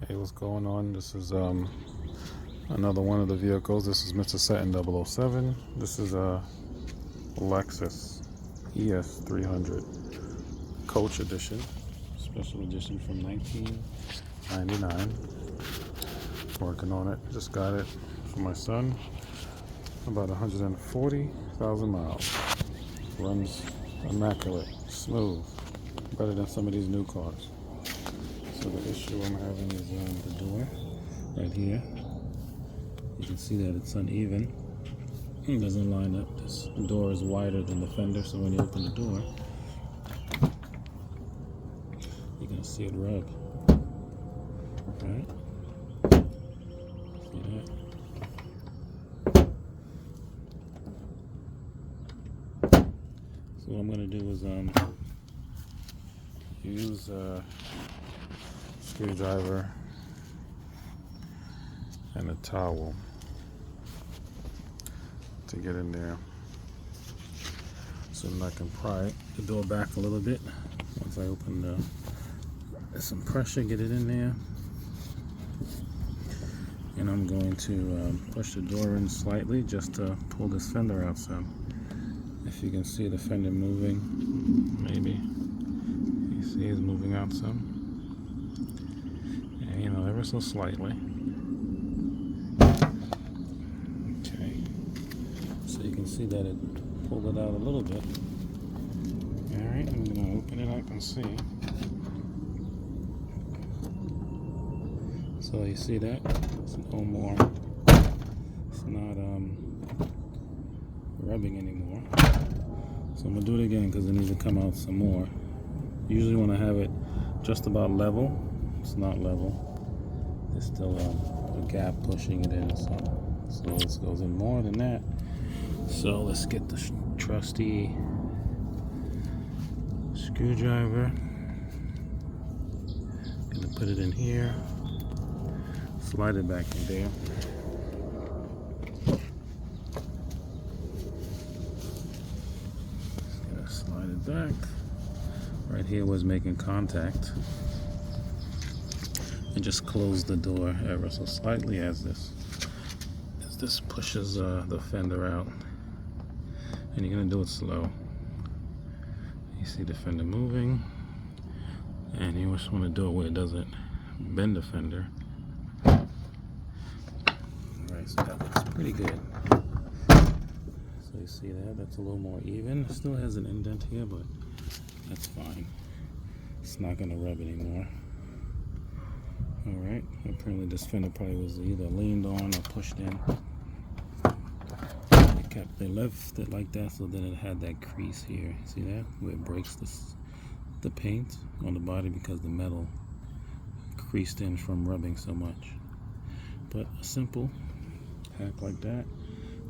Hey, what's going on? This is another one of the vehicles. This is MrSettin007. This is a Lexus ES300 Coach Edition, special edition from 1999. Working on it. Just got it for my son. About 140,000 miles. Runs immaculate, smooth, better than some of these new cars. So the issue I'm having is the door right here. You can see that it's uneven. It doesn't line up. This door is wider than the fender, so when you open the door, you're gonna see it rub. Right? See that? So what I'm gonna do is use a screwdriver and a towel to get in there, so then I can pry the door back a little bit. Once I open there's some pressure, get it in there, and I'm going to push the door in slightly just to pull this fender out some. If you can see the fender moving, maybe you see it's moving out some, and ever so slightly. So you can see that it pulled it out a little bit. Alright, I'm going to open it up and see. So you see that? It's no more. It's not rubbing anymore. So I'm going to do it again because it needs to come out some more. Usually when I have it just about level, it's not level. There's still a gap pushing it in. So this goes in more than that. So let's get the trusty screwdriver. Gonna put it in here, slide it back in there. Just gonna slide it back. Right here was making contact. And just close the door ever so slightly as this pushes the fender out. And you're gonna do it slow. You see the fender moving, and you just want to do it where it doesn't bend the fender. Alright, so that looks pretty good. So you see that's a little more even. It still has an indent here, but that's fine. It's not gonna rub anymore. Alright, apparently this fender probably was either leaned on or pushed in. They left it like that, so then it had that crease here. See that? Where it breaks the paint on the body because the metal creased in from rubbing so much. But a simple hack like that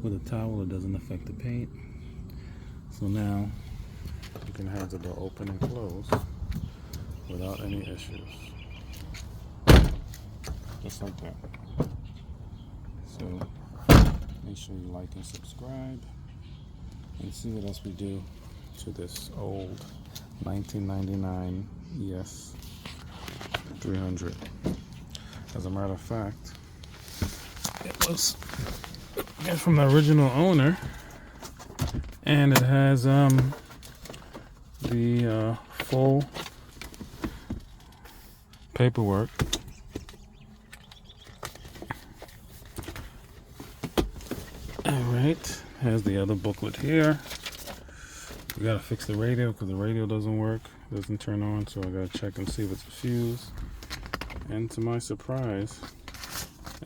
with a towel, it doesn't affect the paint. So now you can have the door open and close without any issues. Just like that. So make sure you like and subscribe and see what else we do to this old 1999 ES300. As a matter of fact, it was from the original owner, and it has the full paperwork. Alright, has the other booklet here. We gotta fix the radio because the radio doesn't work, doesn't turn on, so I gotta check and see if it's a fuse. And to my surprise,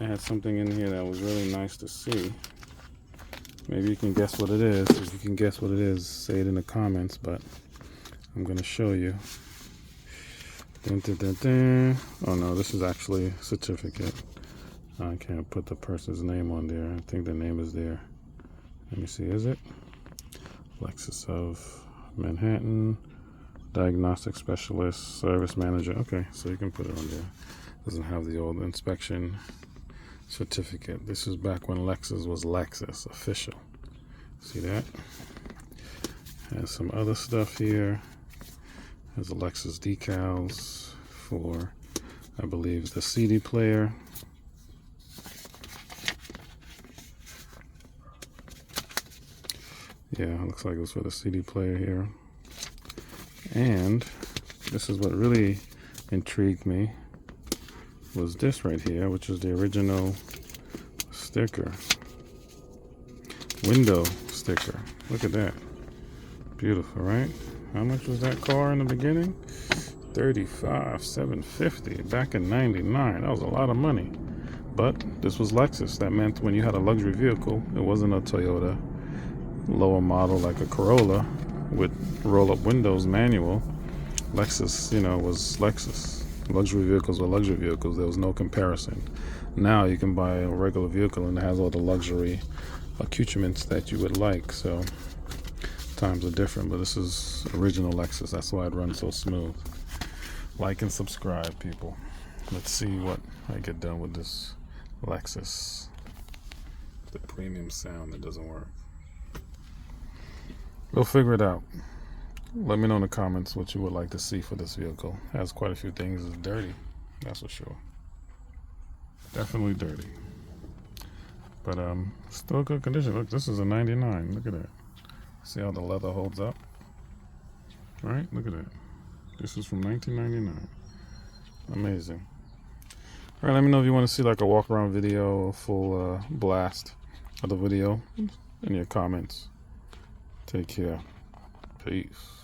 I had something in here that was really nice to see. Maybe you can guess what it is. If you can guess what it is, say it in the comments, but I'm gonna show you. Dun, dun, dun, dun. Oh no, this is actually a certificate. I can't put the person's name on there. I think the name is there. Let me see, is it? Lexus of Manhattan, diagnostic specialist, service manager. Okay, so you can put it on there. Doesn't have the old inspection certificate. This is back when Lexus was Lexus, official. See that? Has some other stuff here. Has the Lexus decals for I believe the CD player. Yeah, looks like it was for the CD player here. And this is what really intrigued me, was this right here, which is the original sticker. Window sticker. Look at that. Beautiful, right? How much was that car in the beginning? $35,750 back in '99. That was a lot of money. But this was Lexus. That meant when you had a luxury vehicle, it wasn't a Toyota lower model like a Corolla with roll-up windows manual. Lexus, you know, was Lexus. Luxury vehicles were luxury vehicles. There was no comparison. Now you can buy a regular vehicle and it has all the luxury accoutrements that you would like. So times are different, but this is original Lexus. That's why it runs so smooth. Like and subscribe, people. Let's see what I get done with this Lexus. The premium sound that doesn't work. We'll figure it out. Let me know in the comments what you would like to see for this vehicle. It has quite a few things. It's dirty, that's for sure. Definitely dirty. But still good condition. Look, this is a 99. Look at that. See how the leather holds up? Right? Look at that. This is from 1999. Amazing. All right, let me know if you want to see like a walk around video, a full blast of the video in your comments. Take care. Peace.